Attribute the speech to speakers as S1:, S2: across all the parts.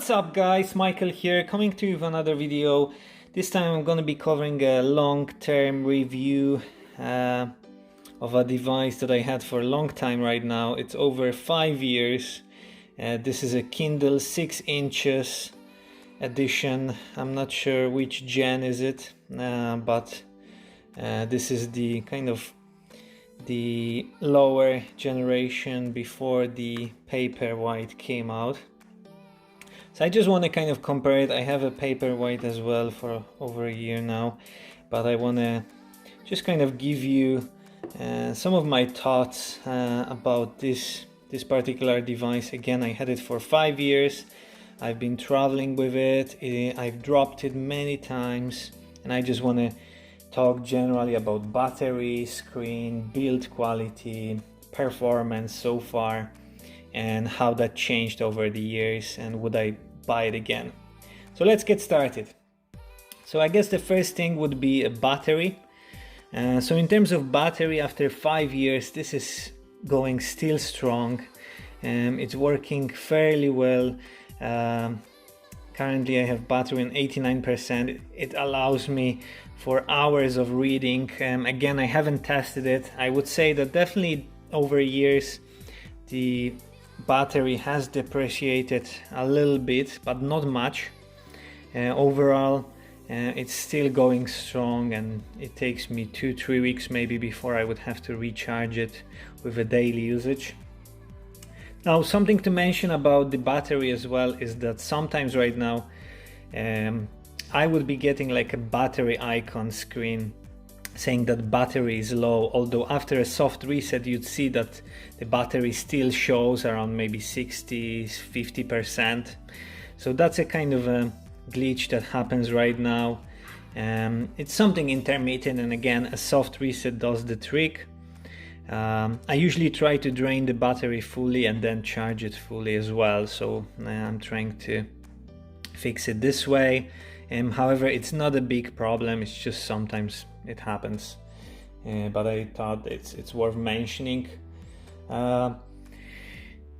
S1: What's up guys, Michael here, coming to you with another video. This time I'm going to be covering a long-term review of a device that I had for a long time right now. It's over 5 years. This is a Kindle 6 inches edition. I'm not sure which gen is it, but this is the kind of the lower generation before the Paperwhite came out. So I just want to kind of compare it. I have a Paperwhite as well for over a year now, but I want to just kind of give you some of my thoughts about this particular device. Again, I had it for 5 years. I've been traveling with it. I've dropped it many times, and I just want to talk generally about battery, screen, build quality, performance so far, and how that changed over the years, and would I buy it again. So let's get started. So I guess the first thing would be a battery. So in terms of battery, after 5 years, this is going still strong. It's working fairly well. Currently I have battery on 89%. It allows me for hours of reading. Again, I haven't tested it. I would say that definitely over years the battery has depreciated a little bit, but not much. Overall, it's still going strong, and it takes me 2-3 weeks maybe before I would have to recharge it with a daily usage. Now, something to mention about the battery as well is that sometimes right now I would be getting like a battery icon screen saying that battery is low, although after a soft reset you'd see that the battery still shows around maybe 60-50%. So that's a kind of a glitch that happens right now. It's something intermittent, and again, a soft reset does the trick. I usually try to drain the battery fully and then charge it fully as well, so I'm trying to fix it this way. However, it's not a big problem, it's just sometimes it happens, but I thought it's worth mentioning. Now,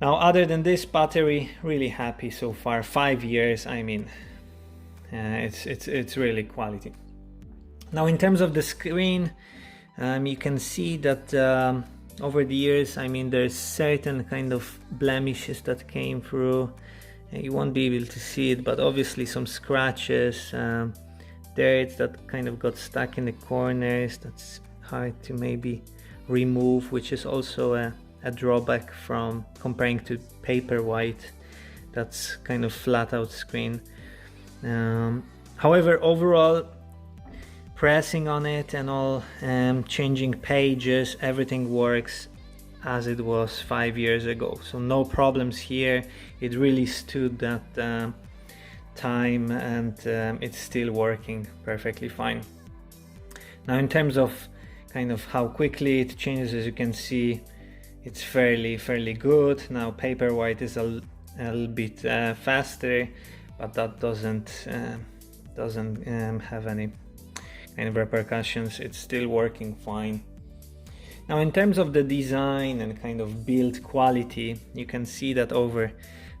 S1: other than this battery, really happy so far. 5 years, I mean, it's really quality. Now, in terms of the screen, you can see that over the years, I mean, there's certain kind of blemishes that came through. You won't be able to see it, but obviously some scratches, dirt that kind of got stuck in the corners. That's hard to maybe remove, which is also a drawback from comparing to Paperwhite. That's kind of flat out screen. However, overall, pressing on it and all, changing pages, everything works as it was 5 years ago. So no problems here. It really stood that time, and it's still working perfectly fine. Now, in terms of kind of how quickly it changes, as you can see, it's fairly good. Now, Paperwhite is a little bit faster, but that doesn't have any kind of repercussions. It's still working fine. Now, in terms of the design and kind of build quality, you can see that over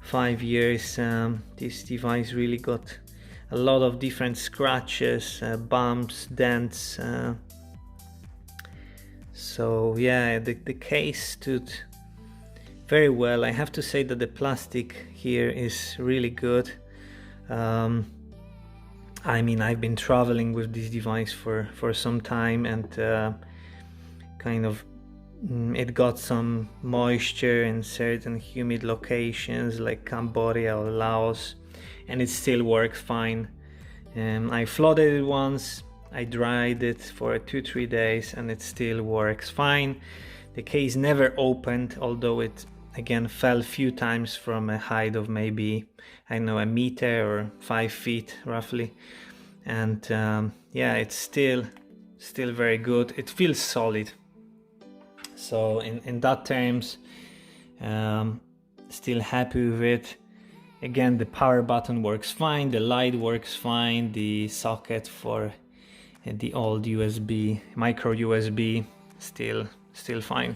S1: 5 years this device really got a lot of different scratches, bumps, dents. So yeah, the case stood very well. I have to say that the plastic here is really good. I mean, I've been traveling with this device for some time, and kind of it got some moisture in certain humid locations like Cambodia or Laos, and it still works fine. I flooded it once, I dried it for 2-3 days, and it still works fine. The case never opened, although it again fell a few times from a height of maybe, I don't know, a meter or 5 feet roughly, and yeah, it's still very good. It feels solid. So in that terms, still happy with it. Again, the power button works fine, the light works fine, the socket for the old USB, micro USB, still fine.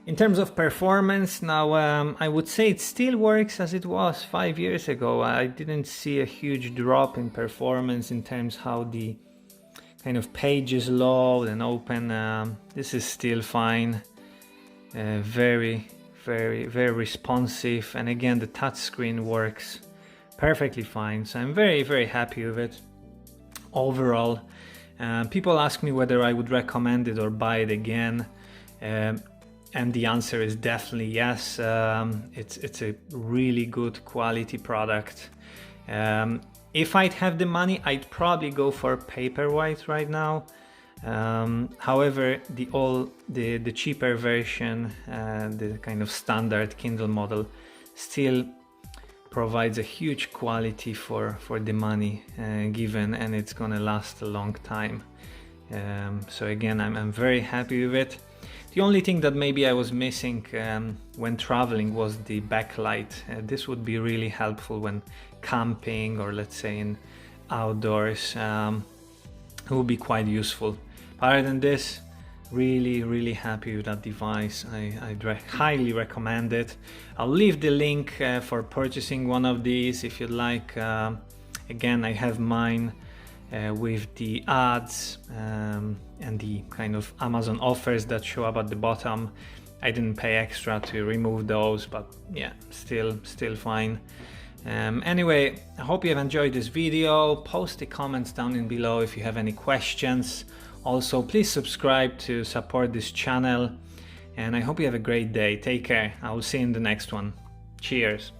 S1: In terms of performance, now I would say it still works as it was 5 years ago. I didn't see a huge drop in performance in terms how the kind of pages load and open. This is still fine. Very responsive, and again the touchscreen works perfectly fine, so I'm very happy with it overall. People ask me whether I would recommend it or buy it again, and the answer is definitely yes. It's a really good quality product. If I'd have the money, I'd probably go for Paperwhite right now. However, the cheaper version, the kind of standard Kindle model, still provides a huge quality for the money given, and it's gonna last a long time. So again, I'm very happy with it. The only thing that maybe I was missing when traveling was the backlight. This would be really helpful when camping or let's say in outdoors. It would be quite useful. Other than this, really happy with that device. I'd highly recommend it. I'll leave the link for purchasing one of these if you'd like. Again, I have mine with the ads and the kind of Amazon offers that show up at the bottom. I didn't pay extra to remove those, but yeah, still fine. Anyway, I hope you have enjoyed this video. Post the comments down in below if you have any questions. Also, please subscribe to support this channel, and I hope you have a great day. Take care. I will see you in the next one. Cheers.